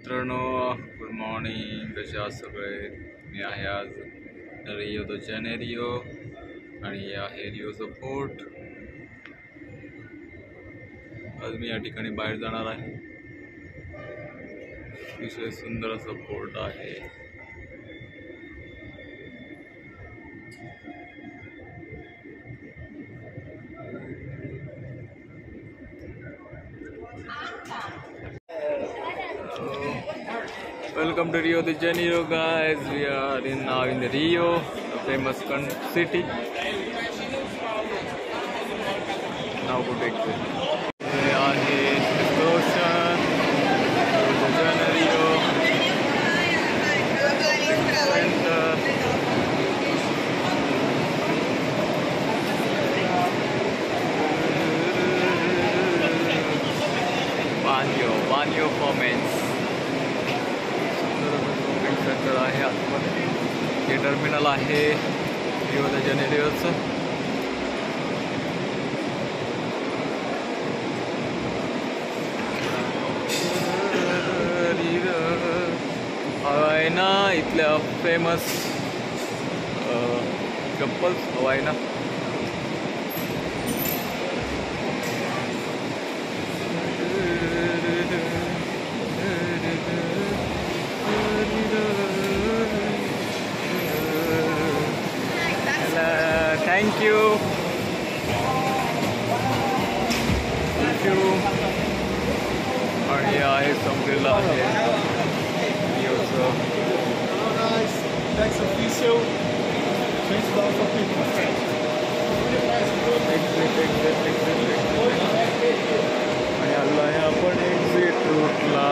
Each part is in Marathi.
मित्रांनो, गुड मॉर्निंग. कसे आहात सगळे? मी आहे आज रिओ द जानेरिओ आणि हे आहे रिओचं फोर्ट. आज मी या ठिकाणी बाहेर जाणार आहे. अतिशय सुंदर असं फोर्ट आहे. Welcome to Rio de Janeiro, guys. We are now in the Rio, the famous city. Now go take this. We are here in the ocean, Rio de Janeiro. Banyo for men's. Centre आहे आतमध्ये. हे टर्मिनल आहे रिओ द जानेरिओचं. हवाईना इथल्या फेमस चप्पल्स Havaianas. Thank you. Thank you. आणि आहे संपलेला आहे. Tax official, $20 for people. आणि आलो आहे आपण एक्झिट रूटला.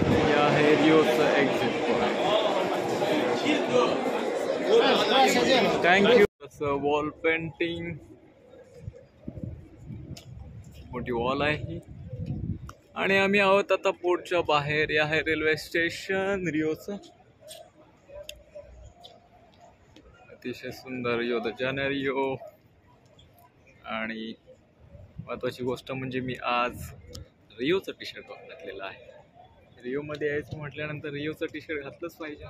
हे आहे रिओचं exit point. Thank you. Wall painting, मोठी वॉल आहे ही. आणि आम्ही आहोत आता पोर्टच्या बाहेर. या आहे रेल्वे स्टेशन रिओचं. अतिशय सुंदर रिओ द जानेरिओ. आणि महत्त्वाची गोष्ट म्हणजे मी आज रिओचं टी शर्ट घातलेलं आहे. रिओमध्ये यायचं म्हटल्यानंतर रिओचं टी शर्ट घातलंच पाहिजे.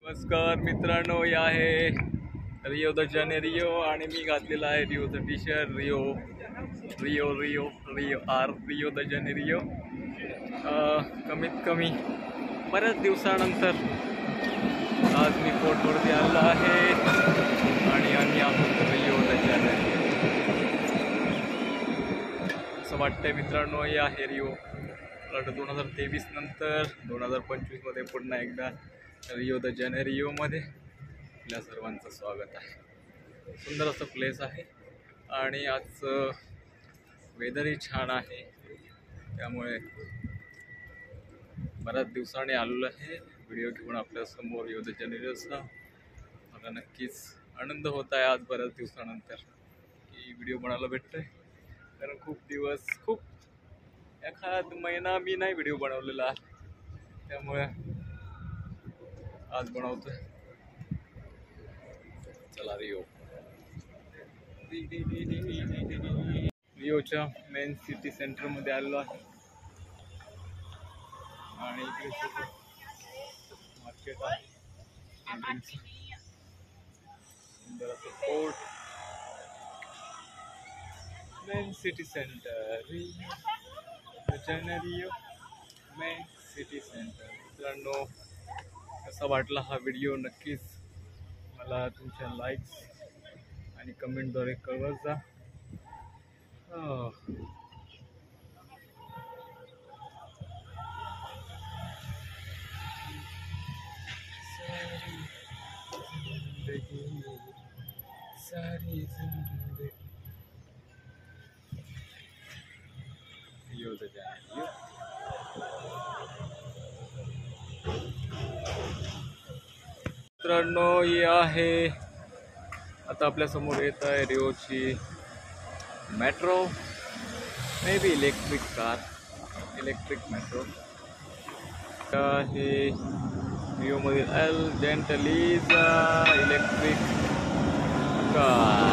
नमस्कार मित्रांनो, हे आहे रिओ द जानेरिओ आणि मी घातलेला आहे रिओचं T shirt. Rio Rio Rio Rio Rio de Janeiro. कमीत कमी बऱ्याच दिवसानंतर आज मी पोर्टवरती आलो आहे आणि आम्ही आहोत रिओ द जानेरिओ. असं वाटतंय मित्रांनो, हे आहे रिओ. 2023 नंतर 2025 पुन्हा एकदा रिओ द जानेरिओमध्ये आपल्या सर्वांचं स्वागत आहे. सुंदर असं प्लेस आहे आणि आज वेदरही छान आहे. त्यामुळे बऱ्याच दिवसांनी आलेलो आहे व्हिडिओ घेऊन आपल्यासमोर रिओ द जानेरिओचा. मला नक्कीच आनंद होत आहे आज बऱ्याच दिवसानंतर की व्हिडिओ बनायला भेटतोय. कारण खूप एखाद महिना मी नाही व्हिडिओ बनवलेला, त्यामुळे आज बनवतोय. चला रिओच्या मेन सिटी सेंटरमध्ये आलेलो आहे. आणि इकडे मार्केट आहे. सुंदर असं fort. Main city centre Rio Janeiro main city centre. मित्रांनो, कसा वाटला हा व्हिडिओ नक्कीच मला तुमच्या लाईक्स आणि कमेंटद्वारे कळवत जा. मित्रांनो, ही आहे आता आपल्या समोर येत आहे रिओची metro. May be electric metro. हे रिओमधील एल जेंटलीजा इलेक्ट्रिक कार.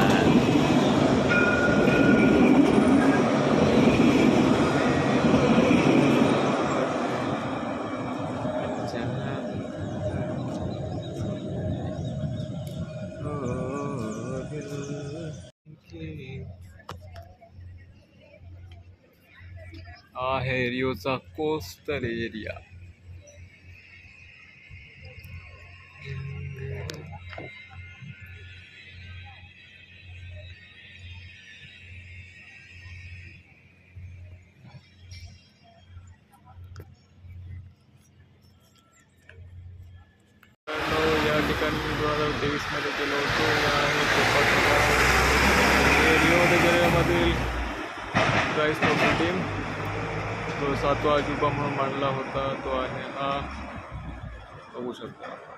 हा आहे रिओचा कोस्टल एरिया. या ठिकाणी मी 2023 मध्ये गेलो होतो. रिओ द जानेरोमधील प्राईस ट्रॉफी टीम तो 7वा अजूबा म्हणून मांडला होता. तो आहे हा, बघू शकता.